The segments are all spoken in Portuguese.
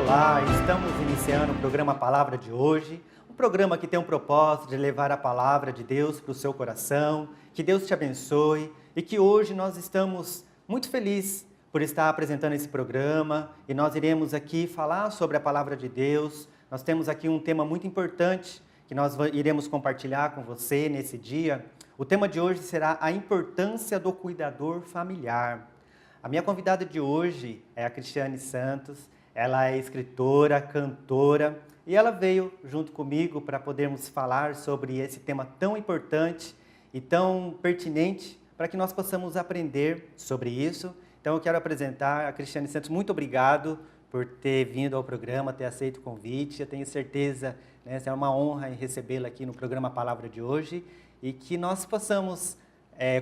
Olá, estamos iniciando o programa Palavra de hoje, um programa que tem um propósito de levar a palavra de Deus para o seu coração, que Deus te abençoe e que hoje nós estamos muito felizes por estar apresentando esse programa e nós iremos aqui falar sobre a palavra de Deus. Nós temos aqui um tema muito importante que nós iremos compartilhar com você nesse dia. O tema de hoje será a importância do cuidador familiar. A minha convidada de hoje é a Cristiane Santos. Ela é escritora, cantora e ela veio junto comigo para podermos falar sobre esse tema tão importante e tão pertinente para que nós possamos aprender sobre isso. Então eu quero apresentar a Cristiane Santos. Muito obrigado por ter vindo ao programa, ter aceito o convite. Eu tenho certeza, né, é uma honra em recebê-la aqui no programa Palavra de hoje e que nós possamos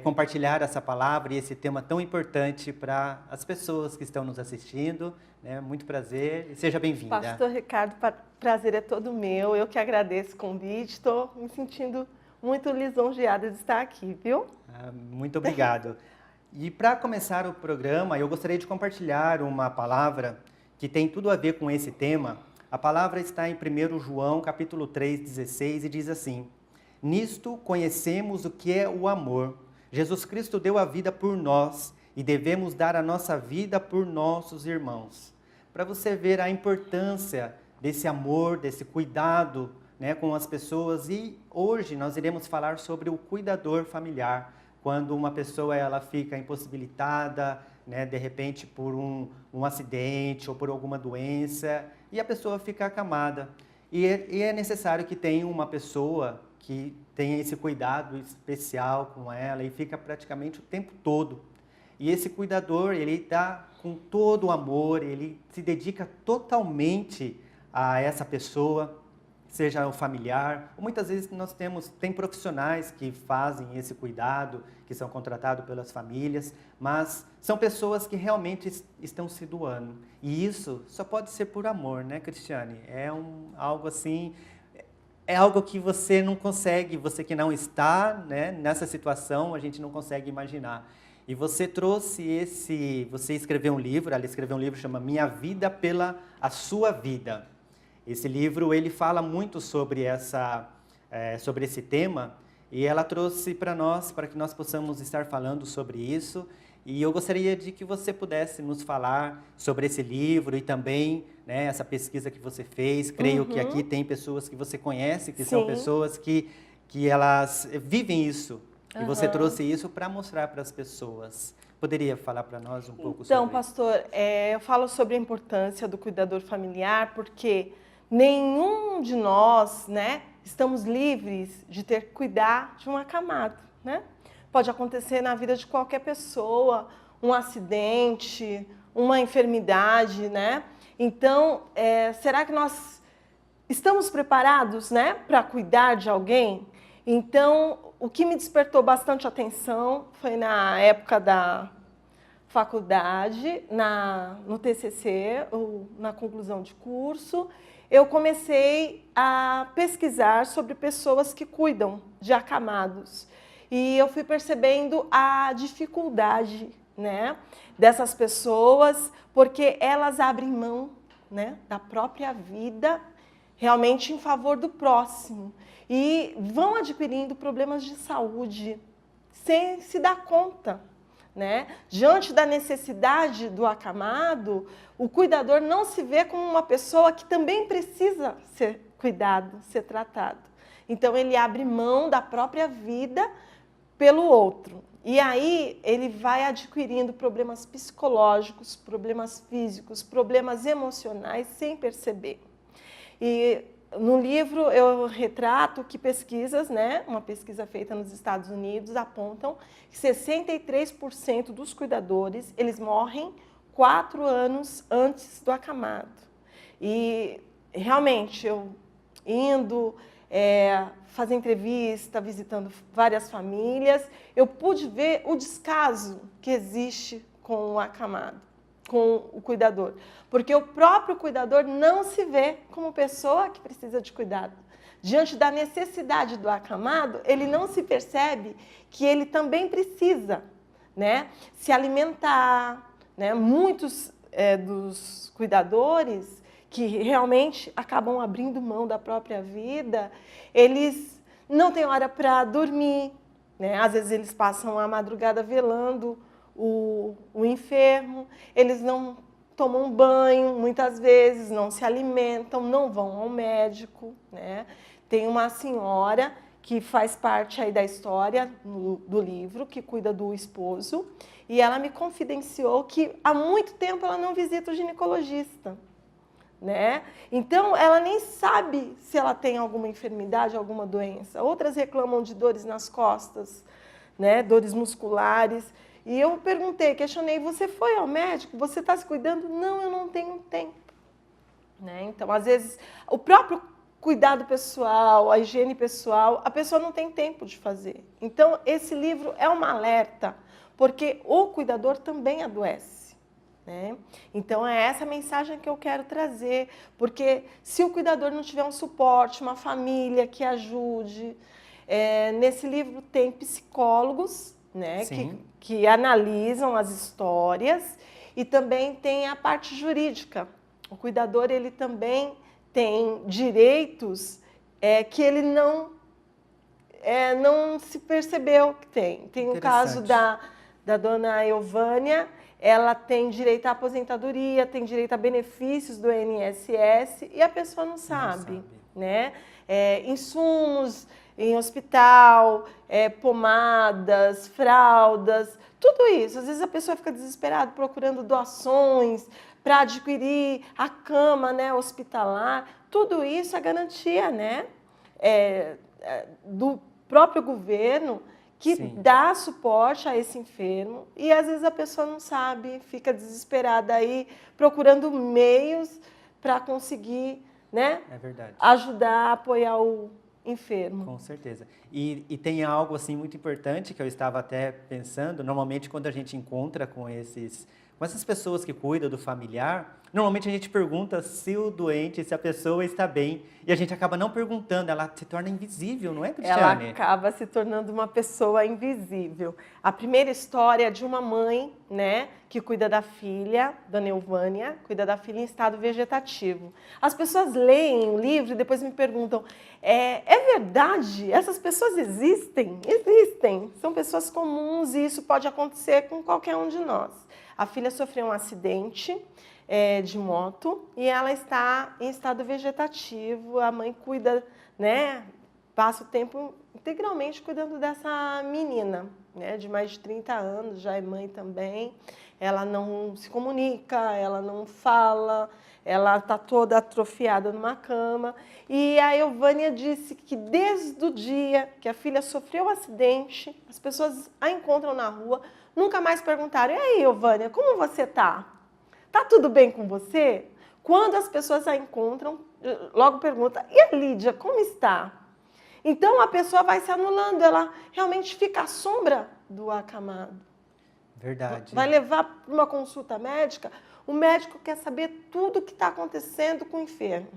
compartilhar essa palavra e esse tema tão importante para as pessoas que estão nos assistindo. Né? Muito prazer e seja bem-vinda. Pastor Ricardo, prazer é todo meu. Eu que agradeço o convite. Estou me sentindo muito lisonjeada de estar aqui, viu? Muito obrigado. E para começar o programa, eu gostaria de compartilhar uma palavra que tem tudo a ver com esse tema. A palavra está em 1 João, capítulo 3, 16, e diz assim: Nisto conhecemos o que é o amor. Jesus Cristo deu a vida por nós e devemos dar a nossa vida por nossos irmãos. Para você ver a importância desse amor, desse cuidado, né, com as pessoas. E hoje nós iremos falar sobre o cuidador familiar. Quando uma pessoa ela fica impossibilitada, né, de repente por um acidente ou por alguma doença, e a pessoa fica acamada. E é necessário que tenha uma pessoa que tenha esse cuidado especial com ela e fica praticamente o tempo todo. E esse cuidador, ele está com todo o amor, ele se dedica totalmente a essa pessoa, seja o familiar, ou muitas vezes tem profissionais que fazem esse cuidado, que são contratados pelas famílias, mas são pessoas que realmente estão se doando. E isso só pode ser por amor, né, Cristiane? Algo assim, é algo que você não consegue, você que não está, né, nessa situação, a gente não consegue imaginar. E você você escreveu um livro, ela escreveu um livro que chama Minha Vida pela a Sua Vida. Esse livro, ele fala muito sobre esse tema, e ela trouxe para nós, para que nós possamos estar falando sobre isso. E eu gostaria de que você pudesse nos falar sobre esse livro e também, né, essa pesquisa que você fez. Creio que aqui tem pessoas que você conhece, que são pessoas que elas vivem isso. E você trouxe isso para mostrar para as pessoas. Poderia falar para nós um pouco sobre isso? Então, pastor, eu falo sobre a importância do cuidador familiar, porque nenhum de nós, né, estamos livres de ter que cuidar de um acamado, né? Pode acontecer na vida de qualquer pessoa, um acidente, uma enfermidade, né? Então, será que nós estamos preparados, né, para cuidar de alguém? Então, o que me despertou bastante atenção foi na época da faculdade, no TCC, ou na conclusão de curso, eu comecei a pesquisar sobre pessoas que cuidam de acamados. E eu fui percebendo a dificuldade, né, dessas pessoas, porque elas abrem mão, né, da própria vida, realmente em favor do próximo. E vão adquirindo problemas de saúde sem se dar conta, né? Diante da necessidade do acamado, o cuidador não se vê como uma pessoa que também precisa ser cuidado, ser tratado. Então, ele abre mão da própria vida pelo outro. E aí, ele vai adquirindo problemas psicológicos, problemas físicos, problemas emocionais, sem perceber. E no livro eu retrato que pesquisas, né, uma pesquisa feita nos Estados Unidos, apontam que 63% dos cuidadores, eles morrem 4 anos antes do acamado. E realmente eu indo fazer entrevista, visitando várias famílias, eu pude ver o descaso que existe com o acamado, com o cuidador. Porque o próprio cuidador não se vê como pessoa que precisa de cuidado. Diante da necessidade do acamado, ele não se percebe que ele também precisa, né, se alimentar, né? Muitos dos cuidadores que realmente acabam abrindo mão da própria vida, eles não têm hora para dormir, né? Às vezes eles passam a madrugada velando o enfermo, eles não tomam banho, muitas vezes não se alimentam, não vão ao médico, né? Tem uma senhora que faz parte aí da história do livro, que cuida do esposo, e ela me confidenciou que há muito tempo ela não visita o ginecologista, né? Então, ela nem sabe se ela tem alguma enfermidade, alguma doença. Outras reclamam de dores nas costas, né? Dores musculares. E eu perguntei, questionei, você foi ao médico? Você está se cuidando? Não, eu não tenho tempo, né? Então, às vezes, o próprio cuidado pessoal, a higiene pessoal, a pessoa não tem tempo de fazer. Então, esse livro é um alerta, porque o cuidador também adoece, né? Então, é essa mensagem que eu quero trazer, porque se o cuidador não tiver um suporte, uma família que ajude, nesse livro tem psicólogos, né, que analisam as histórias, e também tem a parte jurídica. O cuidador, ele também tem direitos que ele não se percebeu que tem. Tem o caso da dona Euvânia, ela tem direito à aposentadoria, tem direito a benefícios do INSS e a pessoa não sabe. Né? Insumos em hospital, pomadas, fraldas, tudo isso. Às vezes a pessoa fica desesperada procurando doações para adquirir a cama, né, hospitalar. Tudo isso é garantia, né, do próprio governo que dá suporte a esse enfermo, e às vezes a pessoa não sabe, fica desesperada aí procurando meios para conseguir, né, ajudar, apoiar o enfermo. Com certeza. E tem algo assim muito importante que eu estava até pensando, normalmente quando a gente encontra com essas pessoas que cuidam do familiar, normalmente a gente pergunta se o doente, se a pessoa está bem, e a gente acaba não perguntando, ela se torna invisível, não é, Cristiane? Ela acaba se tornando uma pessoa invisível. A primeira história é de uma mãe, né, que cuida da filha, Dona Euvânia, cuida da filha em estado vegetativo. As pessoas leem o livro e depois me perguntam, é verdade? Essas pessoas existem? Existem. São pessoas comuns e isso pode acontecer com qualquer um de nós. A filha sofreu um acidente de moto e ela está em estado vegetativo. A mãe cuida, né, passa o tempo integralmente cuidando dessa menina, né, de mais de 30 anos, já é mãe também. Ela não se comunica, ela não fala, ela está toda atrofiada numa cama. E a Euvânia disse que desde o dia que a filha sofreu o acidente, as pessoas a encontram na rua, nunca mais perguntaram, e aí, Euvânia, como você está? Está tudo bem com você? Quando as pessoas a encontram, logo pergunta, e a Lídia, como está? Então, a pessoa vai se anulando, ela realmente fica à sombra do acamado. Verdade. Vai levar para uma consulta médica, o médico quer saber tudo o que está acontecendo com o enfermo.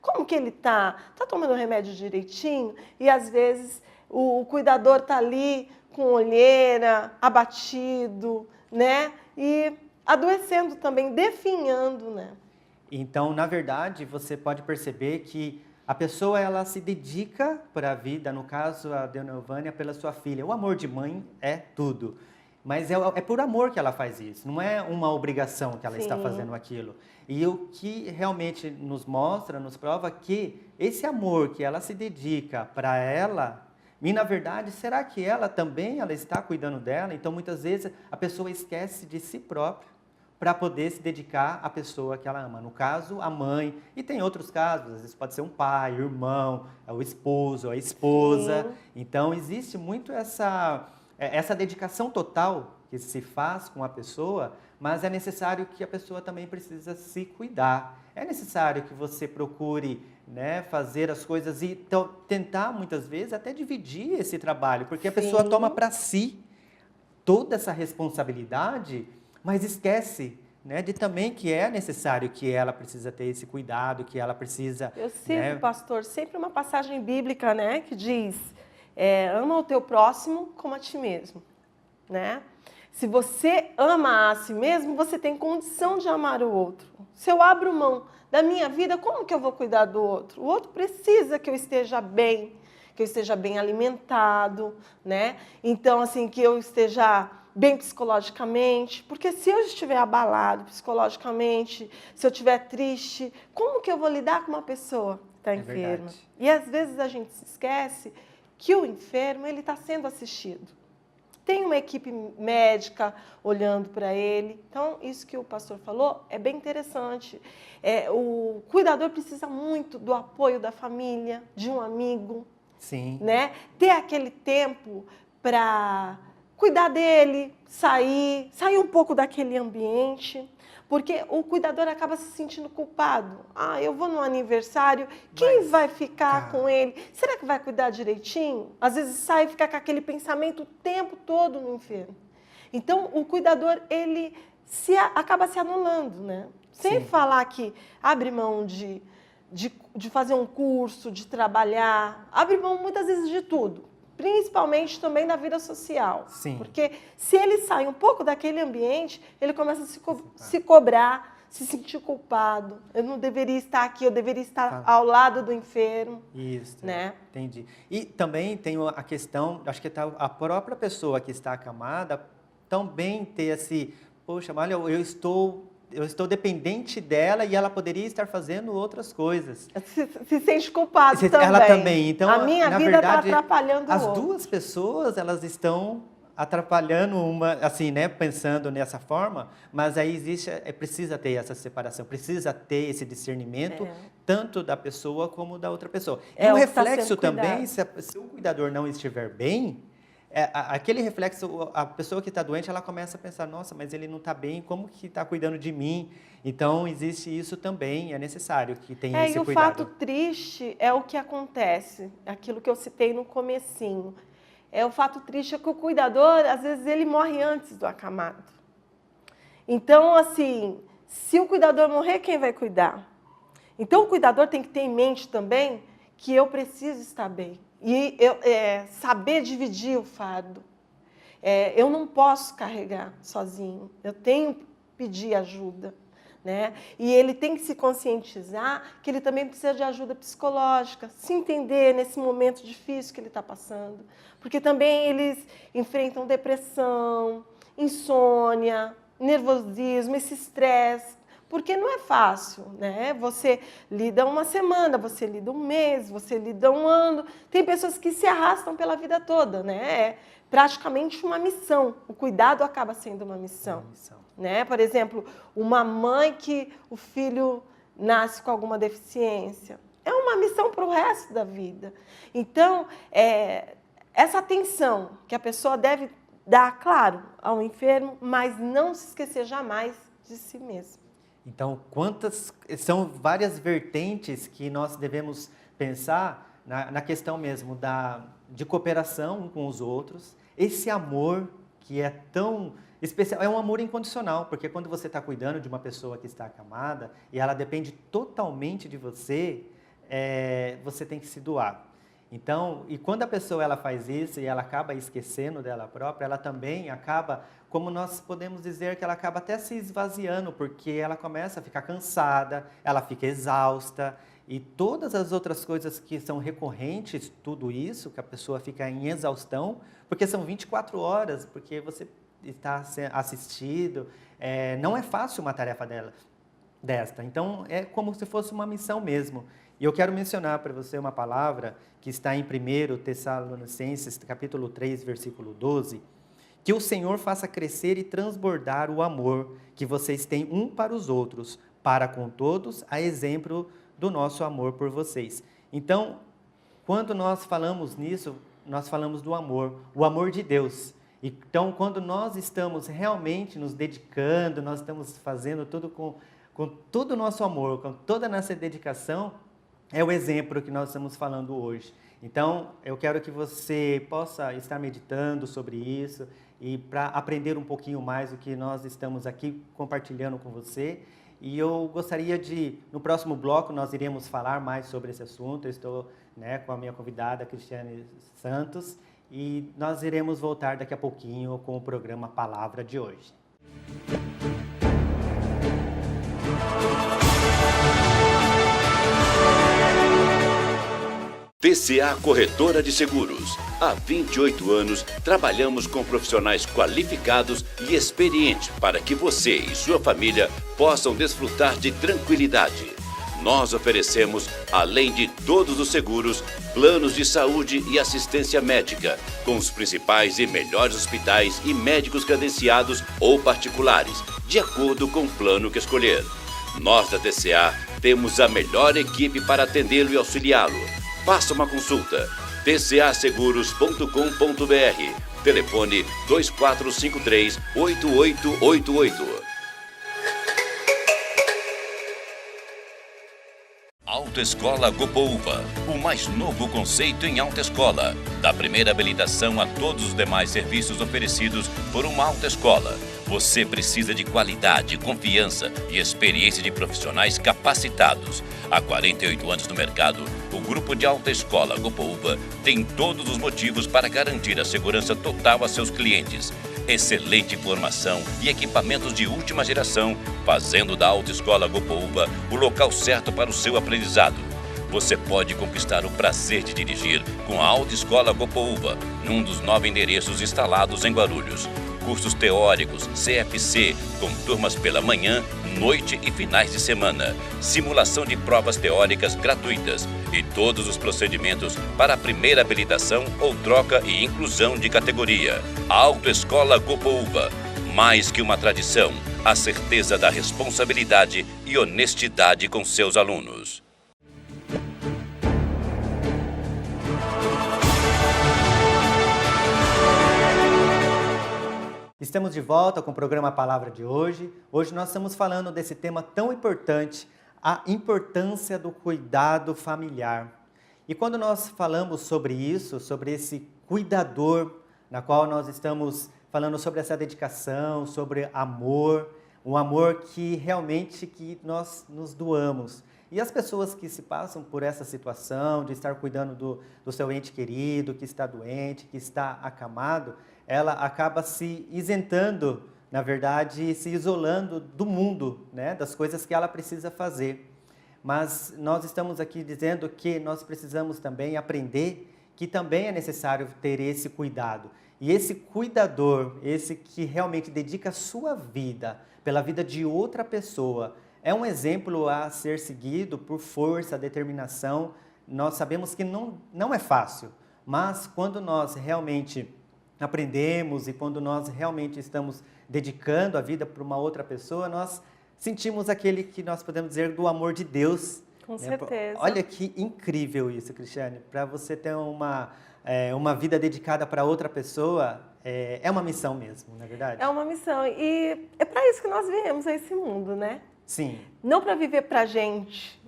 Como que ele está? Está tomando o remédio direitinho? E, às vezes, o cuidador está ali com olheira, abatido, né? E adoecendo também, definhando, né? Então, na verdade, você pode perceber que a pessoa, ela se dedica para a vida, no caso, a Dona Euvânia, pela sua filha. O amor de mãe é tudo. Mas é por amor que ela faz isso, não é uma obrigação que ela está fazendo aquilo. E o que realmente nos mostra, nos prova que esse amor que ela se dedica para ela, e na verdade, será que ela também está cuidando dela? Então, muitas vezes, a pessoa esquece de si própria para poder se dedicar à pessoa que ela ama. No caso, a mãe. E tem outros casos, às vezes pode ser um pai, o irmão, o esposo, a esposa. Sim. Então, existe muito essa dedicação total que se faz com a pessoa, mas é necessário que a pessoa também precisa se cuidar. É necessário que você procure, né, fazer as coisas e tentar, muitas vezes, até dividir esse trabalho, porque a pessoa toma para si toda essa responsabilidade, mas esquece, né, de também que é necessário que ela precisa ter esse cuidado, que ela precisa... Eu cito, pastor, sempre uma passagem bíblica, né, que diz, ama o teu próximo como a ti mesmo, né? Se você ama a si mesmo, você tem condição de amar o outro. Se eu abro mão da minha vida, como que eu vou cuidar do outro? O outro precisa que eu esteja bem alimentado, né? Então, assim, que eu esteja bem psicologicamente, porque se eu estiver abalado psicologicamente, se eu estiver triste, como que eu vou lidar com uma pessoa que está enferma? Verdade. E às vezes a gente se esquece que o enfermo ele está sendo assistido. Tem uma equipe médica olhando para ele. Então, isso que o pastor falou é bem interessante. O cuidador precisa muito do apoio da família, de um amigo. Sim. Né? Ter aquele tempo para cuidar dele, sair um pouco daquele ambiente. Porque o cuidador acaba se sentindo culpado. Eu vou no aniversário, quem vai ficar com ele? Será que vai cuidar direitinho? Às vezes sai e fica com aquele pensamento o tempo todo no enfermo. Então, o cuidador, ele acaba se anulando, né? Sem falar que abre mão de fazer um curso, de trabalhar, abre mão muitas vezes de tudo. Principalmente também da vida social. Sim. Porque se ele sai um pouco daquele ambiente, ele começa a se cobrar, se sentir culpado. Eu não deveria estar aqui, eu deveria estar ao lado do enfermo. Isso, né? Entendi. E também tem a questão, acho que a própria pessoa que está acamada também ter poxa, olha, eu estou dependente dela e ela poderia estar fazendo outras coisas. Se sente culpado também. Ela também. Então, a minha na vida verdade, está atrapalhando as o outro. duas pessoas, elas estão atrapalhando uma, assim, né, pensando nessa forma, mas aí precisa ter essa separação, precisa ter esse discernimento, tanto da pessoa como da outra pessoa. E o reflexo também, se o cuidador não estiver bem, aquele reflexo, a pessoa que está doente, ela começa a pensar, nossa, mas ele não está bem, como que está cuidando de mim? Então, existe isso também, é necessário que tenha esse cuidado. E o fato triste é o que acontece, aquilo que eu citei no comecinho. O fato triste é que o cuidador, às vezes, ele morre antes do acamado. Então, assim, se o cuidador morrer, quem vai cuidar? Então, o cuidador tem que ter em mente também que eu preciso estar bem. E saber dividir o fardo. Eu não posso carregar sozinho, eu tenho que pedir ajuda. Né? E ele tem que se conscientizar que ele também precisa de ajuda psicológica, se entender nesse momento difícil que ele está passando. Porque também eles enfrentam depressão, insônia, nervosismo, esse estresse. Porque não é fácil, né? Você lida uma semana, você lida um mês, você lida um ano. Tem pessoas que se arrastam pela vida toda, né? É praticamente uma missão. O cuidado acaba sendo uma missão. Né? Por exemplo, uma mãe que o filho nasce com alguma deficiência. É uma missão para o resto da vida. Então, essa atenção que a pessoa deve dar, claro, ao enfermo, mas não se esquecer jamais de si mesmo. Então, são várias vertentes que nós devemos pensar na questão mesmo de cooperação um com os outros, esse amor que é tão especial, é um amor incondicional, porque quando você está cuidando de uma pessoa que está acamada e ela depende totalmente de você, você tem que se doar. Então, e quando a pessoa ela faz isso e ela acaba esquecendo dela própria, ela também acaba, como nós podemos dizer, que ela acaba até se esvaziando, porque ela começa a ficar cansada, ela fica exausta, e todas as outras coisas que são recorrentes, tudo isso, que a pessoa fica em exaustão, porque são 24 horas, porque você está assistido, não é fácil uma tarefa desta. Então, é como se fosse uma missão mesmo. E eu quero mencionar para você uma palavra que está em 1 Tessalonicenses, capítulo 3, versículo 12, que o Senhor faça crescer e transbordar o amor que vocês têm um para os outros, para com todos, a exemplo do nosso amor por vocês. Então, quando nós falamos nisso, nós falamos do amor, o amor de Deus. Então, quando nós estamos realmente nos dedicando, nós estamos fazendo tudo com todo o nosso amor, com toda a nossa dedicação, é o exemplo que nós estamos falando hoje. Então, eu quero que você possa estar meditando sobre isso e para aprender um pouquinho mais o que nós estamos aqui compartilhando com você. E eu gostaria no próximo bloco, nós iremos falar mais sobre esse assunto. Eu estou com a minha convidada, Cristiane Santos, e nós iremos voltar daqui a pouquinho com o programa Palavra de hoje. TCA Corretora de Seguros. Há 28 anos, trabalhamos com profissionais qualificados e experientes para que você e sua família possam desfrutar de tranquilidade. Nós oferecemos, além de todos os seguros, planos de saúde e assistência médica, com os principais e melhores hospitais e médicos credenciados ou particulares, de acordo com o plano que escolher. Nós da TCA temos a melhor equipe para atendê-lo e auxiliá-lo. Faça uma consulta. tcaseguros.com.br. Telefone 2453-8888. Autoescola Gopouva, o mais novo conceito em autoescola. Da primeira habilitação a todos os demais serviços oferecidos por uma autoescola. Você precisa de qualidade, confiança e experiência de profissionais capacitados. Há 48 anos no mercado, o grupo de autoescola Gopouva tem todos os motivos para garantir a segurança total a seus clientes. Excelente formação e equipamentos de última geração, fazendo da Autoescola Gopouva o local certo para o seu aprendizado. Você pode conquistar o prazer de dirigir com a Autoescola Gopouva, num dos 9 endereços instalados em Guarulhos. Cursos teóricos, CFC, com turmas pela manhã, noite e finais de semana. Simulação de provas teóricas gratuitas e todos os procedimentos para a primeira habilitação ou troca e inclusão de categoria. Autoescola Gopouva, mais que uma tradição, a certeza da responsabilidade e honestidade com seus alunos. Estamos de volta com o programa Palavra de hoje. Hoje nós estamos falando desse tema tão importante, a importância do cuidado familiar. E quando nós falamos sobre isso, sobre esse cuidador, na qual nós estamos falando sobre essa dedicação, sobre amor, um amor que realmente que nós nos doamos. E as pessoas que se passam por essa situação de estar cuidando do seu ente querido, que está doente, que está acamado, ela acaba se isentando, na verdade, se isolando do mundo, né, das coisas que ela precisa fazer. Mas nós estamos aqui dizendo que nós precisamos também aprender que também é necessário ter esse cuidado. E esse cuidador, esse que realmente dedica a sua vida pela vida de outra pessoa, é um exemplo a ser seguido por força, determinação. Nós sabemos que não é fácil, mas quando nós realmente aprendemos e quando nós realmente estamos dedicando a vida para uma outra pessoa, nós sentimos aquele que nós podemos dizer do amor de Deus. Com certeza. Olha que incrível isso, Cristiane. Para você ter uma vida dedicada para outra pessoa, é uma missão mesmo, não é verdade? É uma missão e é para isso que nós viemos a esse mundo, né? Sim. Não para viver para a gente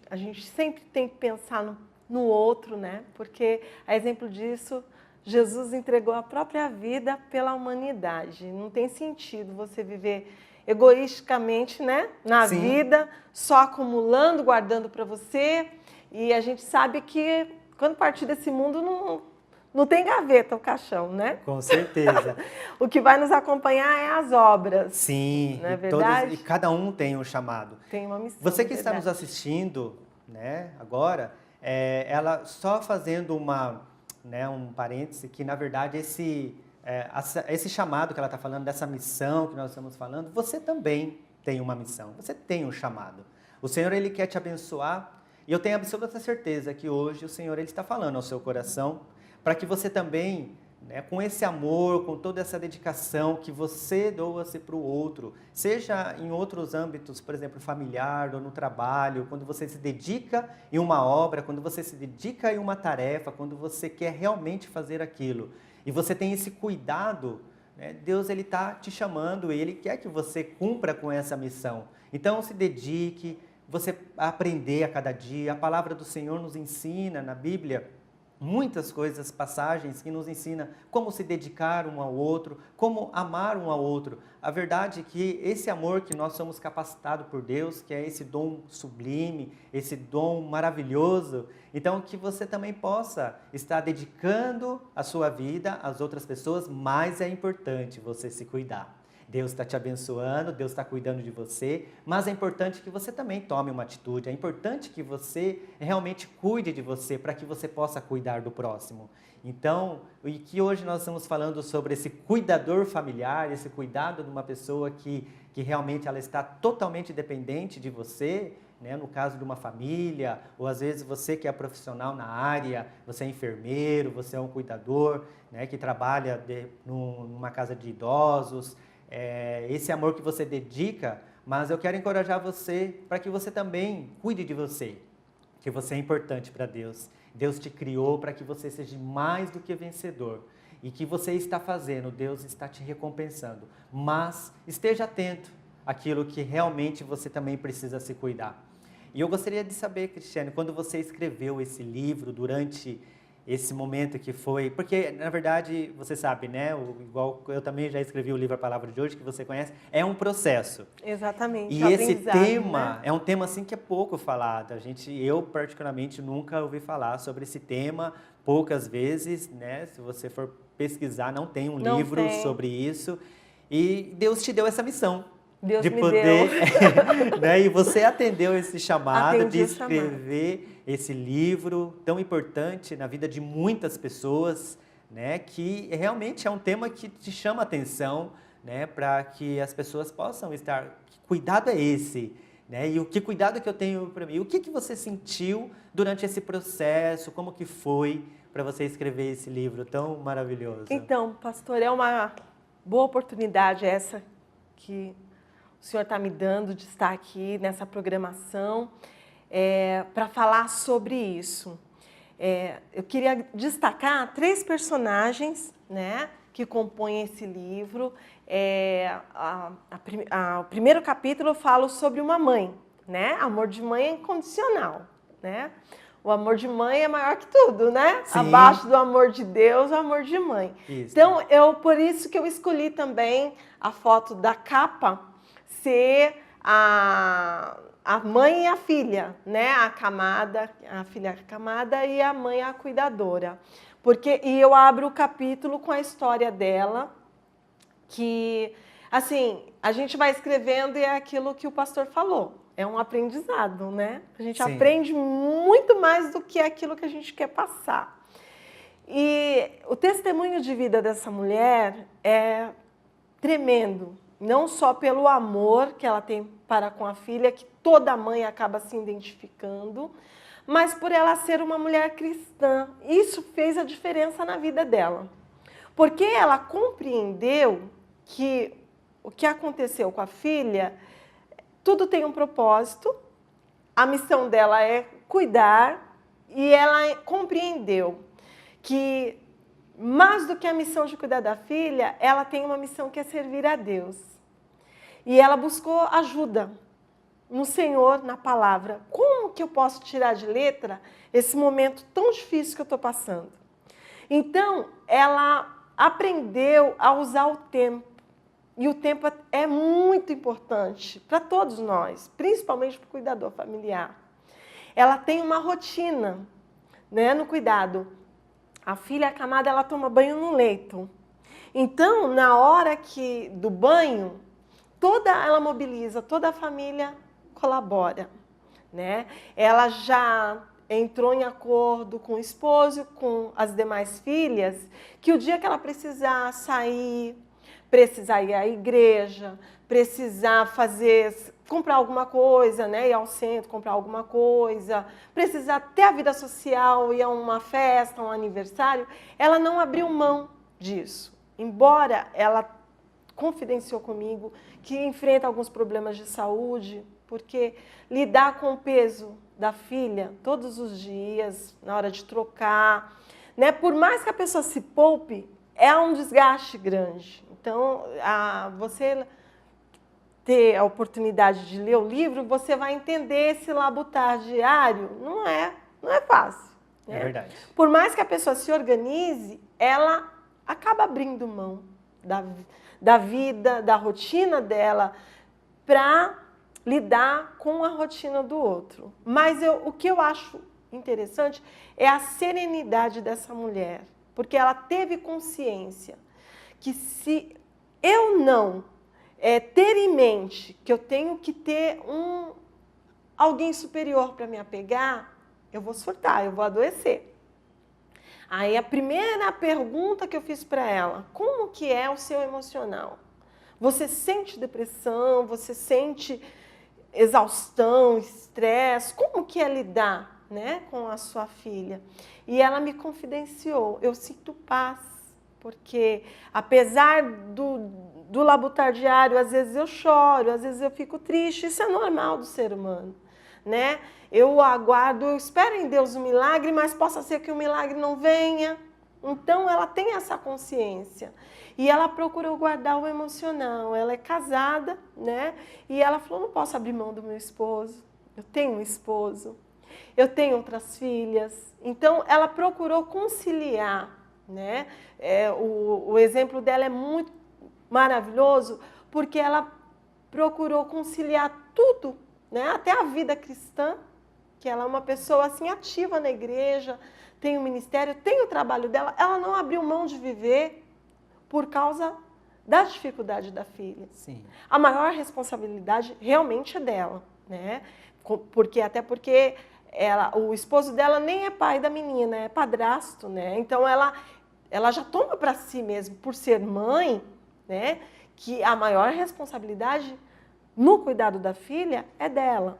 sempre tem que pensar no outro, né? Porque, a exemplo disso, Jesus entregou a própria vida pela humanidade. Não tem sentido você viver egoisticamente, né, na Sim. vida, só acumulando, guardando para você. E a gente sabe que quando partir desse mundo não tem gaveta o caixão, né? Com certeza. O que vai nos acompanhar é as obras. Sim, não é verdade? e cada um tem um chamado. Tem uma missão. Você que está verdade. nos assistindo, né, agora, ela só fazendo um parêntese, que na verdade esse chamado que ela está falando, dessa missão que nós estamos falando, você também tem uma missão, você tem um chamado. O Senhor, Ele quer te abençoar e eu tenho absoluta certeza que hoje o Senhor, Ele está falando ao seu coração para que você também, né, com esse amor, com toda essa dedicação que você doa-se para o outro, seja em outros âmbitos, por exemplo, familiar ou no trabalho, quando você se dedica em uma obra, quando você se dedica em uma tarefa, quando você quer realmente fazer aquilo, e você tem esse cuidado, né, Deus Ele está te chamando e Ele quer que você cumpra com essa missão. Então se dedique, você aprender a cada dia. A palavra do Senhor nos ensina na Bíblia muitas coisas, passagens que nos ensina como se dedicar um ao outro, como amar um ao outro. A verdade é que esse amor que nós somos capacitados por Deus, que é esse dom sublime, esse dom maravilhoso, então que você também possa estar dedicando a sua vida às outras pessoas, mas é importante você se cuidar. Deus está te abençoando, Deus está cuidando de você, mas é importante que você também tome uma atitude, é importante que você realmente cuide de você para que você possa cuidar do próximo. Então, e que hoje nós estamos falando sobre esse cuidador familiar, esse cuidado de uma pessoa que realmente ela está totalmente dependente de você, né? No caso de uma família, ou às vezes você que é profissional na área, você é enfermeiro, você é um cuidador, né? Que trabalha numa casa de idosos, esse amor que você dedica, mas eu quero encorajar você para que você também cuide de você, que você é importante para Deus. Deus te criou para que você seja mais do que vencedor. E que você está fazendo, Deus está te recompensando. Mas esteja atento àquilo que realmente você também precisa se cuidar. E eu gostaria de saber, Cristiane, quando você escreveu esse livro, durante esse momento que foi... Porque, na verdade, você sabe, né? Igual eu também já escrevi o livro A Palavra de Hoje, que você conhece, é um processo. Exatamente. E esse tema, né? é um tema assim que é pouco falado. Eu, particularmente, nunca ouvi falar sobre esse tema, poucas vezes, né? Se você for pesquisar, não tem um livro sobre isso. E Deus te deu essa missão. Deus de me poder, deu. né? E você atendeu esse chamado Atendi de escrever esse livro tão importante na vida de muitas pessoas, né? Que realmente é um tema que te chama a atenção, né? Para que as pessoas possam estar... Que cuidado é esse? Né? E o que cuidado que eu tenho para mim? O que você sentiu durante esse processo? Como que foi para você escrever esse livro tão maravilhoso? Então, pastor, é uma boa oportunidade essa que o senhor está me dando de estar aqui nessa programação para falar sobre isso. Eu queria destacar 3 personagens, né, que compõem esse livro. O primeiro capítulo eu falo sobre uma mãe, né? Amor de mãe é incondicional, né? O amor de mãe é maior que tudo, né? Sim. Abaixo do amor de Deus, o amor de mãe. Isso. Então, por isso que eu escolhi também a foto da capa ser a mãe e a filha, né? A filha acamada e a mãe a cuidadora. E eu abro o capítulo com a história dela, que, assim, a gente vai escrevendo e é aquilo que o pastor falou. É um aprendizado, né? A gente Sim. aprende muito mais do que aquilo que a gente quer passar. E o testemunho de vida dessa mulher é tremendo. Não só pelo amor que ela tem para com a filha, que toda mãe acaba se identificando, mas por ela ser uma mulher cristã. Isso fez a diferença na vida dela. Porque ela compreendeu que o que aconteceu com a filha, tudo tem um propósito, a missão dela é cuidar, e ela compreendeu que, mais do que a missão de cuidar da filha, ela tem uma missão que é servir a Deus. E ela buscou ajuda no Senhor, na palavra. Como que eu posso tirar de letra esse momento tão difícil que eu estou passando? Então, ela aprendeu a usar o tempo. E o tempo é muito importante para todos nós, principalmente para o cuidador familiar. Ela tem uma rotina, né, no cuidado. A filha acamada, ela toma banho no leito. Então, na hora do banho, ela mobiliza, toda a família colabora, né? Ela já entrou em acordo com o esposo, com as demais filhas, que o dia que ela precisar sair, precisar ir à igreja, precisar comprar alguma coisa, né? Ir ao centro, comprar alguma coisa, precisar ter a vida social, ir a uma festa, um aniversário, ela não abriu mão disso. Embora ela confidenciou comigo que enfrenta alguns problemas de saúde, porque lidar com o peso da filha todos os dias, na hora de trocar, né? Por mais que a pessoa se poupe, é um desgaste grande. Então, você ter a oportunidade de ler o livro, você vai entender esse labutar diário. Não é fácil. Né? É verdade. Por mais que a pessoa se organize, ela acaba abrindo mão da vida, da rotina dela, para lidar com a rotina do outro. Mas o que eu acho interessante é a serenidade dessa mulher, porque ela teve consciência que se eu não ter em mente que eu tenho que ter alguém superior para me apegar, eu vou surtar, eu vou adoecer. Aí a primeira pergunta que eu fiz para ela, como que é o seu emocional? Você sente depressão, você sente exaustão, estresse, como que é lidar, né, com a sua filha? E ela me confidenciou, eu sinto paz, porque apesar do labutar diário, às vezes eu choro, às vezes eu fico triste, isso é normal do ser humano, né? Eu aguardo, eu espero em Deus um milagre, mas possa ser que o milagre não venha. Então, ela tem essa consciência. E ela procurou guardar o emocional. Ela é casada, né? E ela falou, não posso abrir mão do meu esposo. Eu tenho um esposo. Eu tenho outras filhas. Então, ela procurou conciliar, né? O exemplo dela é muito maravilhoso, porque ela procurou conciliar tudo, né? Até a vida cristã, que ela é uma pessoa assim ativa na igreja, tem o ministério, tem o trabalho dela, ela não abriu mão de viver por causa da dificuldade da filha. Sim. A maior responsabilidade realmente é dela, né? Até porque o esposo dela nem é pai da menina, é padrasto, né? Então ela já toma para si mesmo, por ser mãe, né? Que a maior responsabilidade no cuidado da filha é dela.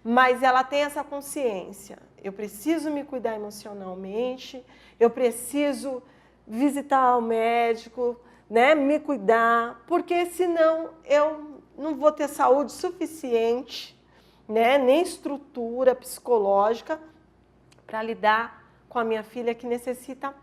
Mas ela tem essa consciência. Eu preciso me cuidar emocionalmente, eu preciso visitar o médico, né, me cuidar, porque senão eu não vou ter saúde suficiente, né, nem estrutura psicológica para lidar com a minha filha que necessita,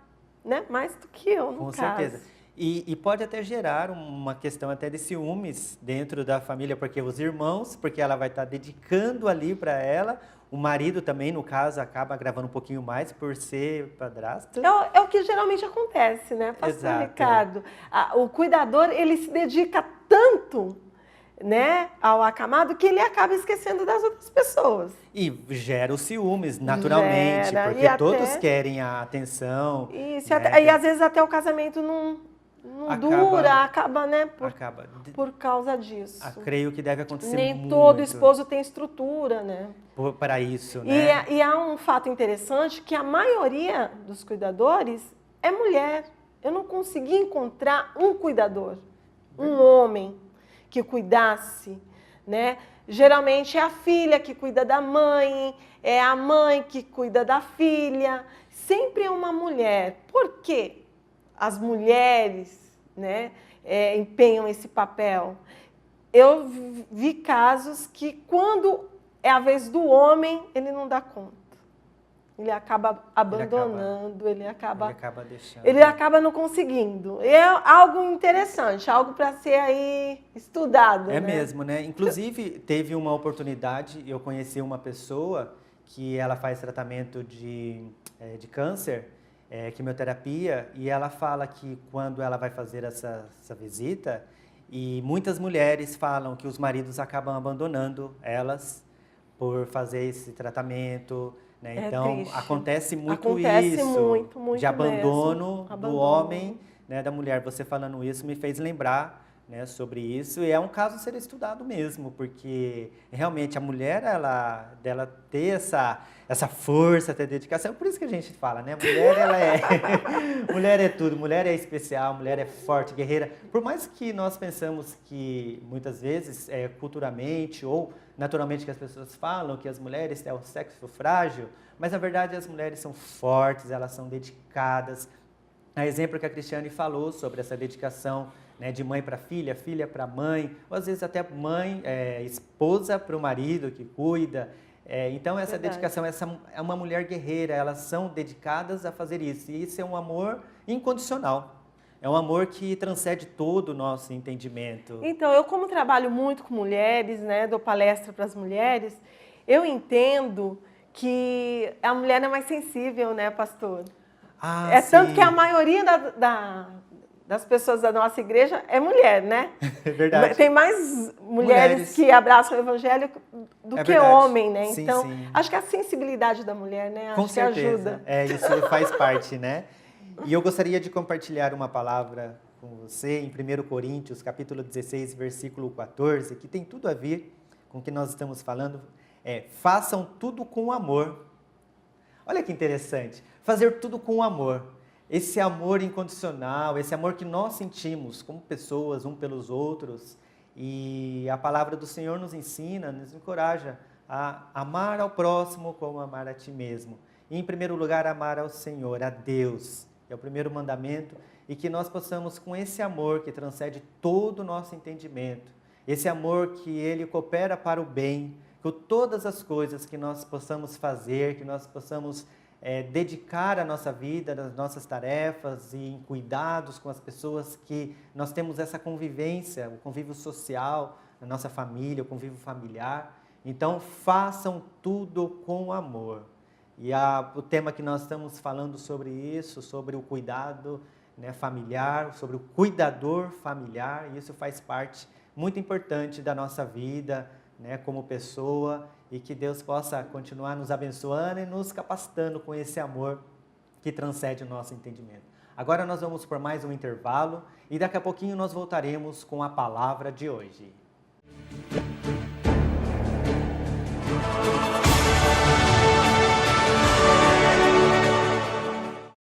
né, mais do que eu, no caso. Com certeza. E pode até gerar uma questão até de ciúmes dentro da família, porque os irmãos, porque ela vai estar dedicando ali para ela, o marido também, no caso, acaba gravando um pouquinho mais por ser padrasto. É o que geralmente acontece, né, pastor Exato. Ricardo? O cuidador, ele se dedica tanto, né, ao acamado, que ele acaba esquecendo das outras pessoas. E gera os ciúmes, naturalmente, Gera, porque e todos até... querem a atenção. Isso, né? e às vezes até o casamento não dura, acaba, né, por causa disso. Creio que deve acontecer Nem muito. todo esposo tem estrutura, né? Para isso, né? E há um fato interessante que a maioria dos cuidadores é mulher. Eu não consegui encontrar um cuidador, um homem que cuidasse, né? Geralmente é a filha que cuida da mãe, é a mãe que cuida da filha. Sempre é uma mulher. Por quê? As mulheres, né, empenham esse papel. Eu vi casos que, quando é a vez do homem, ele não dá conta. Ele acaba abandonando, ele acaba deixando. Ele acaba não conseguindo. É algo interessante, algo para ser aí estudado. É né? mesmo, né? Inclusive, teve uma oportunidade, eu conheci uma pessoa que ela faz tratamento de câncer, quimioterapia, e ela fala que quando ela vai fazer essa visita, e muitas mulheres falam que os maridos acabam abandonando elas por fazer esse tratamento, né? Então, triste. acontece muito de abandono do homem, né, da mulher. Você falando isso me fez lembrar, né, sobre isso, e é um caso a ser estudado mesmo, porque realmente a mulher, dela ter essa força, ter dedicação, por isso que a gente fala, né, mulher é tudo, mulher é especial, mulher é forte, guerreira, por mais que nós pensamos que muitas vezes, culturalmente ou naturalmente que as pessoas falam que as mulheres têm o sexo frágil, mas na verdade as mulheres são fortes, elas são dedicadas. A exemplo que a Cristiane falou sobre essa dedicação, né, de mãe para filha, filha para mãe, ou às vezes até mãe, esposa para o marido que cuida. Então essa dedicação, é uma mulher guerreira, elas são dedicadas a fazer isso. E isso é um amor incondicional. É um amor que transcende todo o nosso entendimento. Então, eu como trabalho muito com mulheres, né, dou palestra para as mulheres, eu entendo que a mulher é mais sensível, né, pastor? Tanto que a maioria das pessoas da nossa igreja é mulher, né? É verdade. Tem mais mulheres que abraçam o evangelho do que homem, né? Sim, então, sim. acho que a sensibilidade da mulher, né? Com acho certeza. que ajuda. Isso faz parte, né? E eu gostaria de compartilhar uma palavra com você em 1 Coríntios, capítulo 16, versículo 14, que tem tudo a ver com o que nós estamos falando, façam tudo com amor. Olha que interessante, fazer tudo com amor. Esse amor incondicional, esse amor que nós sentimos como pessoas, um pelos outros, e a palavra do Senhor nos ensina, nos encoraja a amar ao próximo como amar a ti mesmo. E, em primeiro lugar, amar ao Senhor, a Deus, é o primeiro mandamento, e que nós possamos, com esse amor que transcende todo o nosso entendimento, esse amor que Ele coopera para o bem, que todas as coisas que nós possamos fazer, que nós possamos dedicar a nossa vida, as nossas tarefas e em cuidados com as pessoas que nós temos essa convivência, o convívio social, a nossa família, o convívio familiar. Então, façam tudo com amor. E o tema que nós estamos falando sobre isso, sobre o cuidado familiar, sobre o cuidador familiar, e isso faz parte muito importante da nossa vida, como pessoa, e que Deus possa continuar nos abençoando e nos capacitando com esse amor que transcende o nosso entendimento. Agora nós vamos por mais um intervalo e daqui a pouquinho nós voltaremos com a palavra de hoje.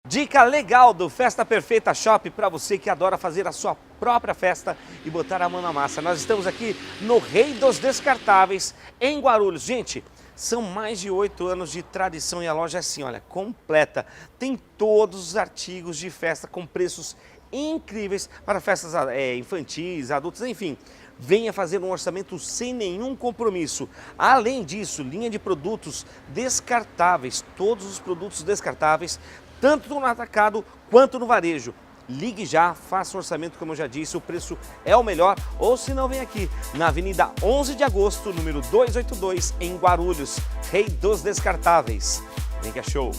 Dica legal do Festa Perfeita Shop para você que adora fazer a sua própria festa e botar a mão na massa. Nós estamos aqui no Rei dos Descartáveis, em Guarulhos. Gente, são mais de 8 anos de tradição e a loja é assim, olha, completa. Tem todos os artigos de festa com preços incríveis para festas infantis, adultas, enfim. Venha fazer um orçamento sem nenhum compromisso. Além disso, linha de produtos descartáveis, todos os produtos descartáveis, tanto no atacado quanto no varejo. Ligue já, faça um orçamento, como eu já disse, o preço é o melhor, ou se não, vem aqui na Avenida 11 de Agosto, número 282, em Guarulhos, Rei dos Descartáveis. Vem que é show!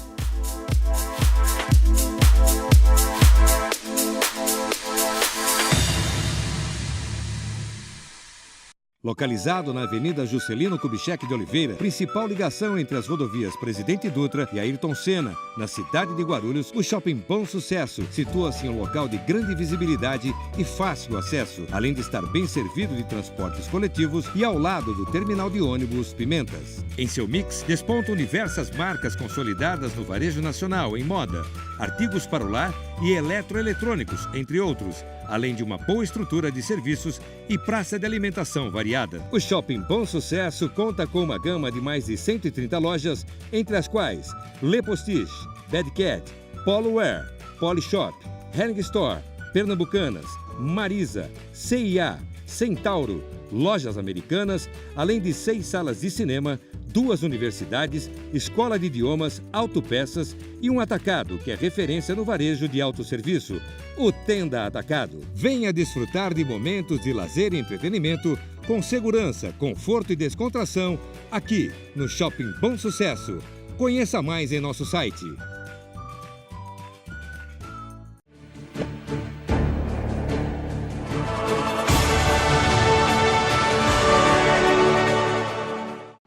Localizado na Avenida Juscelino Kubitschek de Oliveira, principal ligação entre as rodovias Presidente Dutra e Ayrton Senna, na cidade de Guarulhos, o Shopping Bom Sucesso situa-se em um local de grande visibilidade e fácil acesso, além de estar bem servido de transportes coletivos e ao lado do terminal de ônibus Pimentas. Em seu mix, despontam diversas marcas consolidadas no varejo nacional em moda, artigos para o lar e eletroeletrônicos, entre outros, além de uma boa estrutura de serviços e praça de alimentação variada. O Shopping Bom Sucesso conta com uma gama de mais de 130 lojas, entre as quais Le Postige, Bad Cat, Polo Wear, Polishop, Hering Store, Pernambucanas, Marisa, CIA, Centauro, lojas americanas, além de 6 salas de cinema, 2 universidades, escola de idiomas, autopeças e um atacado que é referência no varejo de autosserviço, o Tenda Atacado. Venha desfrutar de momentos de lazer e entretenimento com segurança, conforto e descontração aqui no Shopping Bom Sucesso. Conheça mais em nosso site.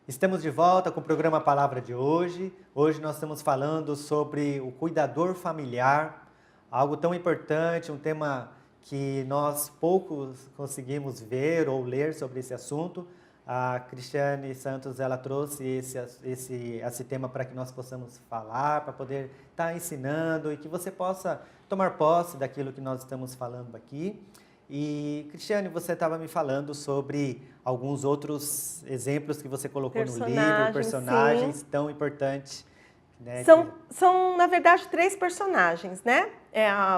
Estamos de volta com o programa Palavra de hoje. Hoje nós estamos falando sobre o cuidador familiar, algo tão importante, um tema que nós poucos conseguimos ver ou ler sobre esse assunto. A Cristiane Santos, ela trouxe esse tema para que nós possamos falar, para poder estar ensinando e que você possa tomar posse daquilo que nós estamos falando aqui. E, Cristiane, você estava me falando sobre alguns outros exemplos que você colocou no livro, personagens sim, tão importantes. Né, são, na verdade, 3 personagens, né?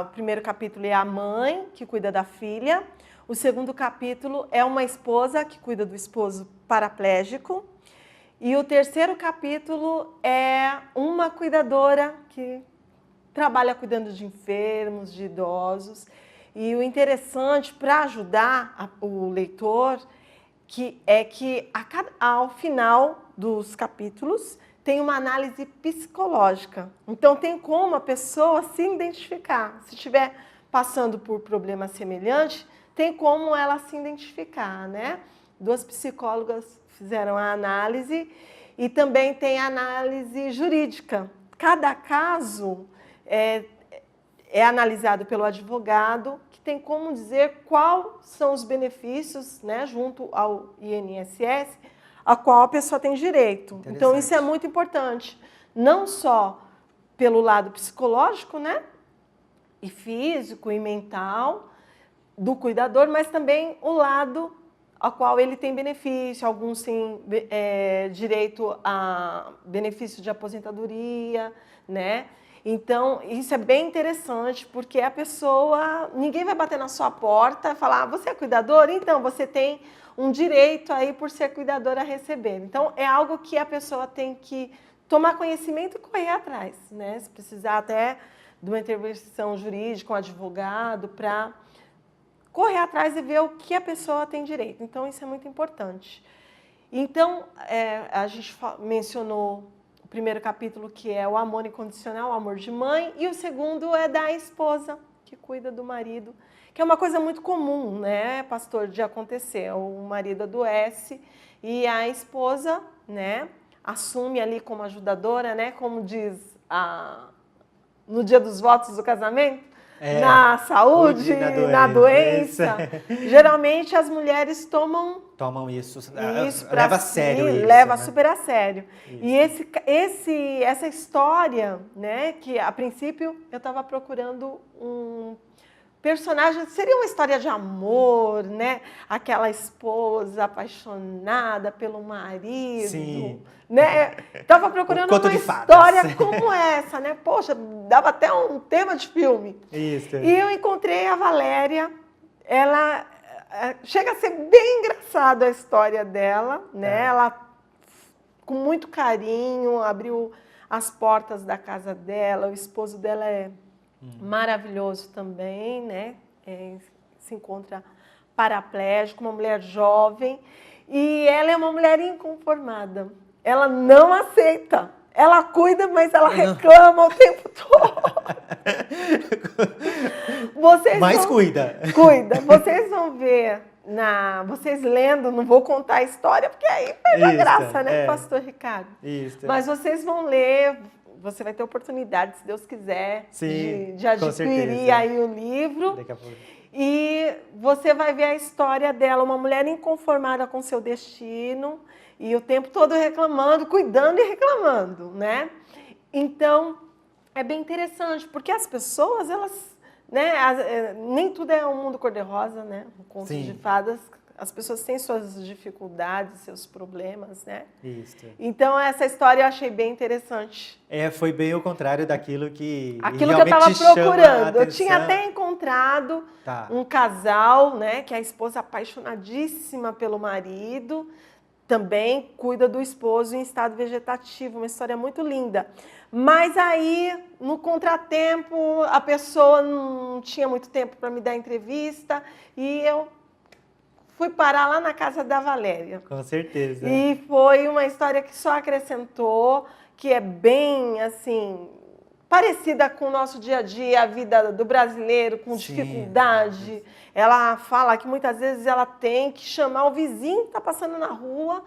O primeiro capítulo é a mãe, que cuida da filha. O segundo capítulo é uma esposa, que cuida do esposo paraplégico. E o terceiro capítulo é uma cuidadora que trabalha cuidando de enfermos, de idosos. E o interessante para ajudar o leitor é que ao final dos capítulos tem uma análise psicológica. Então tem como a pessoa se identificar. Se estiver passando por problema semelhante, tem como ela se identificar, né? 2 psicólogas fizeram a análise e também tem a análise jurídica. Cada caso é analisado pelo advogado, que tem como dizer quais são os benefícios, né, junto ao INSS, a qual a pessoa tem direito. Então, isso é muito importante, não só pelo lado psicológico, né, e físico e mental do cuidador, mas também o lado a qual ele tem benefício. Alguns têm direito a benefício de aposentadoria, né? Então, isso é bem interessante, porque a pessoa, ninguém vai bater na sua porta e falar, você é cuidador? Então, você tem um direito aí por ser cuidador a receber. Então, é algo que a pessoa tem que tomar conhecimento e correr atrás, né? Se precisar até de uma intervenção jurídica, um advogado, para correr atrás e ver o que a pessoa tem direito. Então, isso é muito importante. Então, a gente mencionou o primeiro capítulo, que é o amor incondicional, o amor de mãe, e o segundo é da esposa, que cuida do marido, que é uma coisa muito comum, né, pastor, de acontecer. O marido adoece e a esposa, né, assume ali como ajudadora, né, como diz no dia dos votos do casamento, na saúde, na doença. Geralmente as mulheres tomam isso leva a sério isso, leva né? super a sério. Isso. E essa história, né, que a princípio eu estava procurando um personagem, seria uma história de amor, né? Aquela esposa apaixonada pelo marido. Sim. Né? Estava procurando uma história como essa, né? Poxa, dava até um tema de filme. Isso. E eu encontrei a Valéria. Ela chega a ser bem engraçada a história dela, né? Ela, com muito carinho, abriu as portas da casa dela. O esposo dela é maravilhoso também, né? Se encontra paraplégico, uma mulher jovem. E ela é uma mulher inconformada. Ela não aceita. Ela cuida, mas ela reclama o tempo todo. Cuida. Cuida. Vocês vão ver, vocês lendo, não vou contar a história, porque aí perde a graça, né, pastor Ricardo? Isso. Mas vocês vão ler, você vai ter oportunidade, se Deus quiser, de adquirir aí o livro. Daqui a pouco. E você vai ver a história dela, uma mulher inconformada com seu destino, e o tempo todo reclamando, cuidando e reclamando, né? Então, é bem interessante, porque as pessoas, elas, né, nem tudo é um mundo cor-de-rosa, né? Um conto de fadas, as pessoas têm suas dificuldades, seus problemas, né? Isso. Então, essa história eu achei bem interessante. Foi bem o contrário daquilo que eu estava procurando. Eu tinha até encontrado um casal, né, que é a esposa apaixonadíssima pelo marido, também cuida do esposo em estado vegetativo, uma história muito linda. Mas aí, no contratempo, a pessoa não tinha muito tempo para me dar entrevista e eu fui parar lá na casa da Valéria. Com certeza. E foi uma história que só acrescentou, que é bem, assim, parecida com o nosso dia a dia, a vida do brasileiro, com dificuldade. Ela fala que muitas vezes ela tem que chamar o vizinho que está passando na rua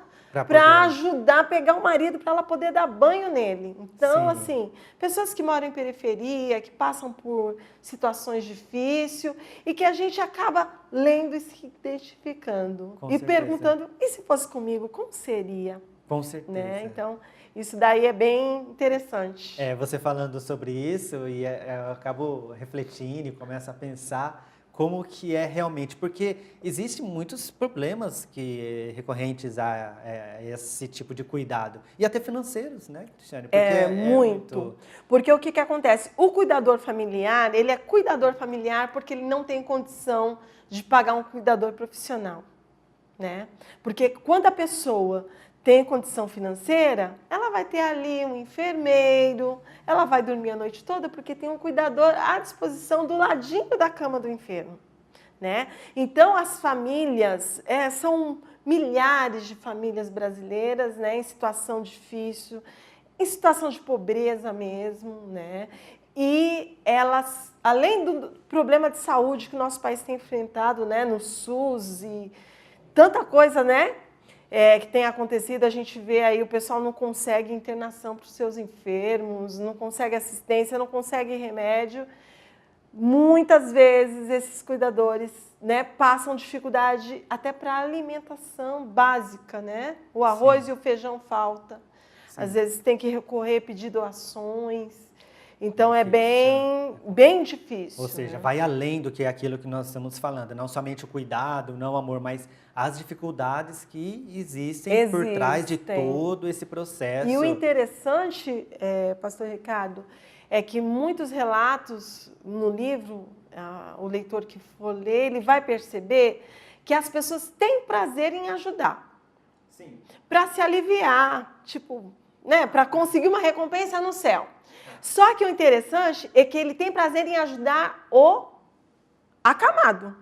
para ajudar a pegar o marido para ela poder dar banho nele. Então, assim, pessoas que moram em periferia, que passam por situações difíceis e que a gente acaba lendo e se identificando. E perguntando, e se fosse comigo, como seria? Com certeza. Né? Então, isso daí é bem interessante. Você falando sobre isso, e eu acabo refletindo e começo a pensar como que é realmente, porque existem muitos problemas recorrentes a esse tipo de cuidado, e até financeiros, né, Cristiane? Porque muito. Porque o que acontece? O cuidador familiar, ele é cuidador familiar porque ele não tem condição de pagar um cuidador profissional, né? Porque quando a pessoa tem condição financeira, ela vai ter ali um enfermeiro, ela vai dormir a noite toda porque tem um cuidador à disposição do ladinho da cama do enfermo, né? Então, as famílias, são milhares de famílias brasileiras, né, em situação difícil, em situação de pobreza mesmo, né? E elas, além do problema de saúde que o nosso país tem enfrentado, né, no SUS e tanta coisa, né, que tem acontecido, a gente vê aí o pessoal não consegue internação para os seus enfermos, não consegue assistência, não consegue remédio. Muitas vezes esses cuidadores, né, passam dificuldade até para a alimentação básica, né? O arroz e o feijão falta. Às vezes tem que recorrer, pedir doações. Então é bem difícil. Ou seja, né? vai além do que é aquilo que nós estamos falando. Não somente o cuidado, não o amor, mas as dificuldades que existem por trás de todo esse processo. E o interessante, pastor Ricardo, é que muitos relatos no livro, o leitor que for ler, ele vai perceber que as pessoas têm prazer em ajudar. Sim. Para se aliviar, tipo, né, para conseguir uma recompensa no céu. Só que o interessante é que ele tem prazer em ajudar o acamado.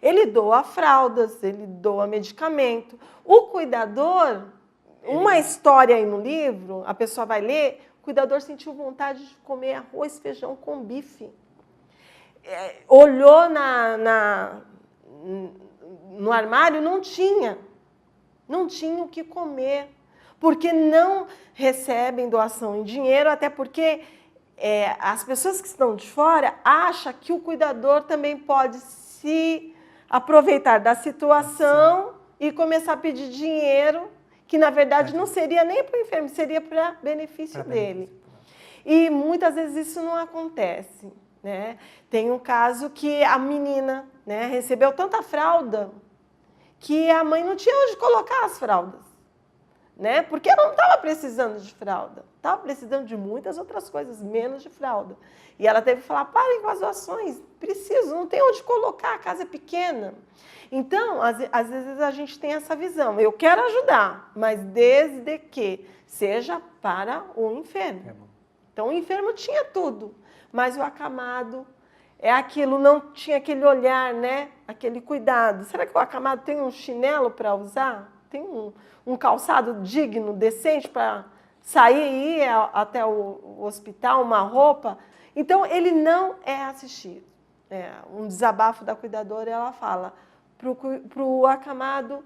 Ele doa fraldas, ele doa medicamento. O cuidador, uma história aí no livro, a pessoa vai ler, o cuidador sentiu vontade de comer arroz, feijão com bife. Olhou no armário, não tinha o que comer. Porque não recebem doação em dinheiro, até porque as pessoas que estão de fora acham que o cuidador também pode se aproveitar da situação e começar a pedir dinheiro, que na verdade não seria nem para o enfermo, seria para benefício dele. E muitas vezes isso não acontece. Né? Tem um caso que a menina, né, recebeu tanta fralda que a mãe não tinha onde colocar as fraldas. Né? Porque ela não estava precisando de fralda, estava precisando de muitas outras coisas, menos de fralda. E ela teve que falar, parem com as doações, preciso, não tem onde colocar, a casa é pequena. Então, às vezes a gente tem essa visão, eu quero ajudar, mas desde que seja para o enfermo. Então, o enfermo tinha tudo, mas o acamado é aquilo, não tinha aquele olhar, né? Aquele cuidado. Será que o acamado tem um chinelo para usar? Tem um calçado digno, decente para sair e ir até o hospital, uma roupa? Então, ele não é assistido. Um desabafo da cuidadora, ela fala, para o acamado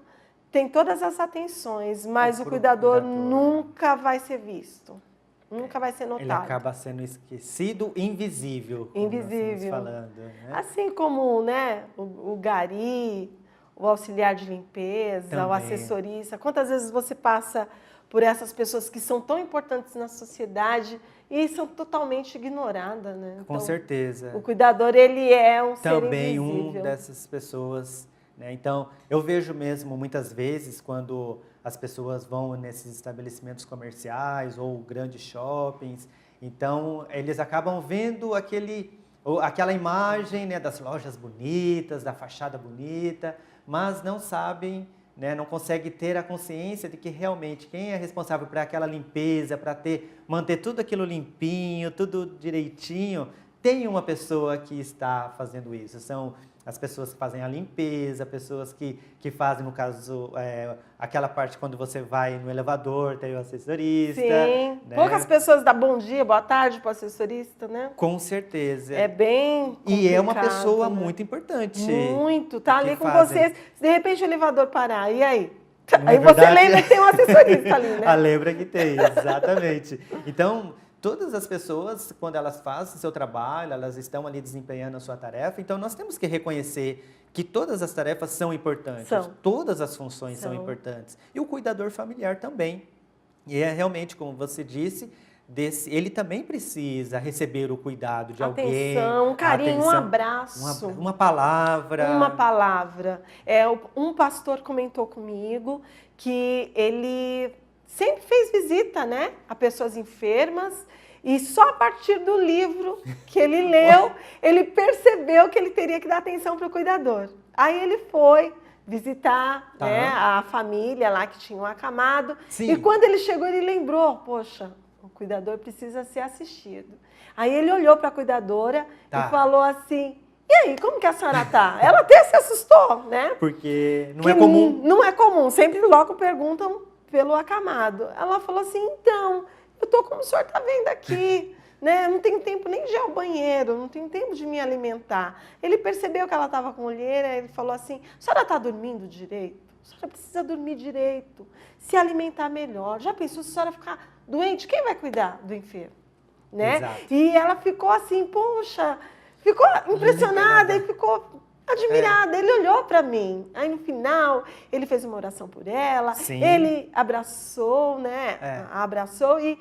tem todas as atenções, mas o cuidador nunca vai ser visto, nunca vai ser notado. Ele acaba sendo esquecido, invisível. Invisível. Falando, né? Assim como, né, o gari, o auxiliar de limpeza, também. O assessorista. Quantas vezes você passa por essas pessoas que são tão importantes na sociedade e são totalmente ignoradas, né? Com certeza. O cuidador, ele é um também ser invisível. Um dessas pessoas, né? Então, eu vejo mesmo muitas vezes quando as pessoas vão nesses estabelecimentos comerciais ou grandes shoppings, então eles acabam vendo aquela imagem, né, das lojas bonitas, da fachada bonita, mas não sabem, né, não conseguem ter a consciência de que realmente quem é responsável por aquela limpeza, para manter tudo aquilo limpinho, tudo direitinho, tem uma pessoa que está fazendo isso. São as pessoas que fazem a limpeza, pessoas que fazem, no caso, aquela parte quando você vai no elevador, tem o assessorista. Sim, né? Poucas pessoas dão bom dia, boa tarde para o assessorista, né? Com certeza. É bem complicado, e é uma pessoa, né, né? muito importante. Muito, tá ali com vocês. Se de repente o elevador parar, e aí? Não aí é você verdade? lembra que tem um assessorista ali, né? Lembra que tem, exatamente. Então, todas as pessoas, quando elas fazem o seu trabalho, elas estão ali desempenhando a sua tarefa, então nós temos que reconhecer que todas as tarefas são importantes, todas as funções são importantes. E o cuidador familiar também. E é realmente, como você disse, ele também precisa receber o cuidado de alguém. Um carinho, um abraço. Uma palavra. Uma palavra. Um pastor comentou comigo que ele sempre fez visita, né, a pessoas enfermas, e só a partir do livro que ele leu, ele percebeu que ele teria que dar atenção para o cuidador. Aí ele foi visitar, né, a família lá que tinha um acamado. Sim. E quando ele chegou, ele lembrou, poxa, o cuidador precisa ser assistido. Aí ele olhou para a cuidadora e falou assim, e aí, como que a senhora tá? Ela até se assustou, né? Porque não é comum. Não é comum, sempre logo perguntam pelo acamado. Ela falou assim, então, eu tô como o senhor tá vendo aqui, né? Não tenho tempo nem de ir ao banheiro, não tenho tempo de me alimentar. Ele percebeu que ela estava com olheira, ele falou assim, a senhora está dormindo direito? A senhora precisa dormir direito, se alimentar melhor. Já pensou se a senhora ficar doente? Quem vai cuidar do enfermo? Né? Exato. E ela ficou assim, poxa, ficou impressionada e ficou admirada. Ele olhou para mim. Aí no final, ele fez uma oração por ela. Sim. Ele abraçou, né? A abraçou e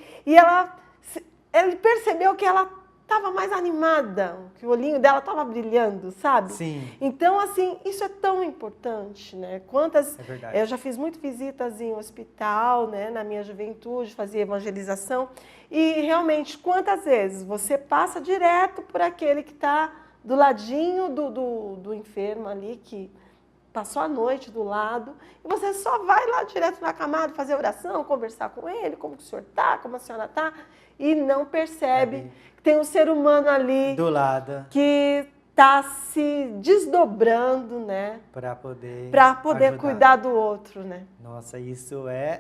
ele percebeu que ela estava mais animada, que o olhinho dela estava brilhando, sabe? Sim. Então, assim, isso é tão importante, né? É verdade. Eu já fiz muitas visitas em hospital, né? Na minha juventude, fazia evangelização. E, realmente, quantas vezes você passa direto por aquele que está do ladinho do enfermo ali, que passou a noite do lado, e você só vai lá direto na camada fazer oração, conversar com ele, como que o senhor está, como a senhora está, e não percebe que tem um ser humano ali Do lado. que está se desdobrando, né? Para poder ajudar. cuidar do outro, né? Nossa, isso é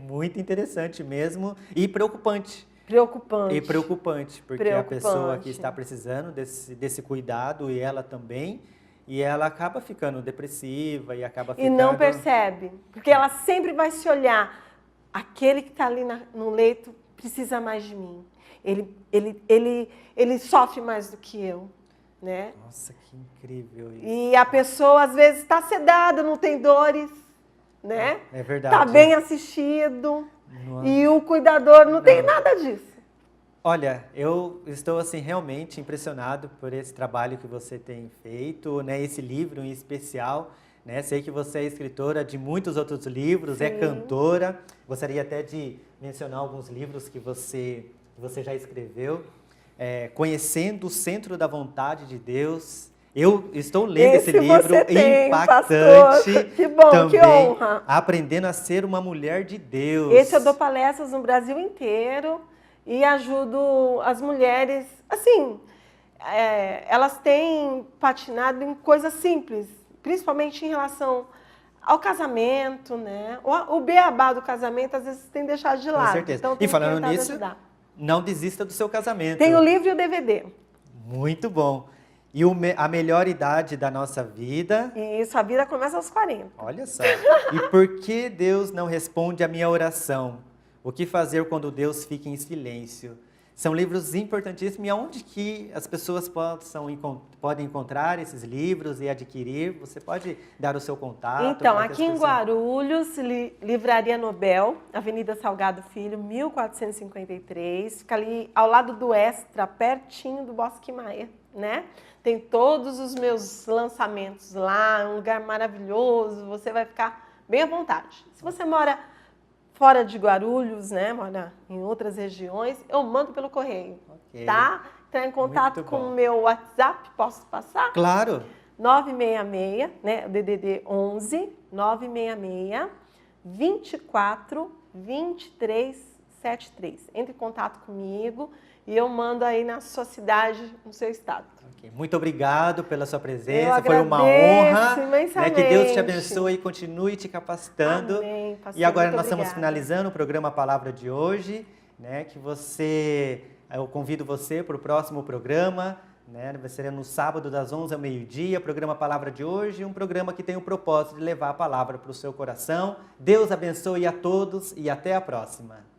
muito interessante mesmo e preocupante. Preocupante. Porque a pessoa Preocupante. que está precisando desse cuidado e ela também, e ela acaba ficando depressiva e acaba ficando... E não percebe, porque ela sempre vai se olhar. Aquele que está ali no leito precisa mais de mim. Ele sofre mais do que eu, né? Nossa, que incrível isso. E a pessoa, às vezes, está sedada, não tem dores, né? É verdade. Está bem assistido. Não- E o cuidador não tem nada disso. Olha, eu estou assim realmente impressionado por esse trabalho que você tem feito, né? Esse livro em especial, né? Sei que você é escritora de muitos outros livros, é Sim. cantora. Gostaria até de mencionar alguns livros que você já escreveu. Conhecendo o Centro da Vontade de Deus. Eu estou lendo esse livro, você tem, impactante. pastor. Que bom, também, que honra. Aprendendo a ser uma mulher de Deus. Esse eu dou palestras no Brasil inteiro e ajudo as mulheres, assim, elas têm patinado em coisas simples, principalmente em relação ao casamento, né? O beabá do casamento, às vezes, tem deixado de lado. Com certeza. Então, E tenho falando tentado nisso, ajudar. não desista do seu casamento. Tem o livro e o DVD. Muito bom. E a melhor idade da nossa vida... E isso, a vida começa aos 40. Olha só. E por que Deus não responde a minha oração? O que fazer quando Deus fica em silêncio? São livros importantíssimos e onde que as pessoas podem encontrar esses livros e adquirir? Você pode dar o seu contato? Então, para que as aqui em pessoas- Guarulhos, Livraria Nobel, Avenida Salgado Filho, 1453. Fica ali ao lado do Extra, pertinho do Bosque Maia, né? Tem todos os meus lançamentos lá, um lugar maravilhoso, você vai ficar bem à vontade. Se você mora fora de Guarulhos, né, mora em outras regiões, eu mando pelo correio, Ok. tá? Entrar em contato Muito com bom. o meu WhatsApp, posso passar? Claro. 966, né, DDD 11 966 24 23 73. Entre em contato comigo e eu mando aí na sua cidade, no seu estado. Ok. Muito obrigado pela sua presença. Eu Foi uma agradeço honra. imensamente. Que Deus te abençoe e continue te capacitando. Amém, pastor, E agora muito nós estamos obrigada. finalizando o programa Palavra de hoje, né? Eu convido você para o próximo programa, né? Vai ser no sábado das 11 ao meio-dia, programa Palavra de hoje, um programa que tem o propósito de levar a palavra para o seu coração. Deus abençoe a todos e até a próxima.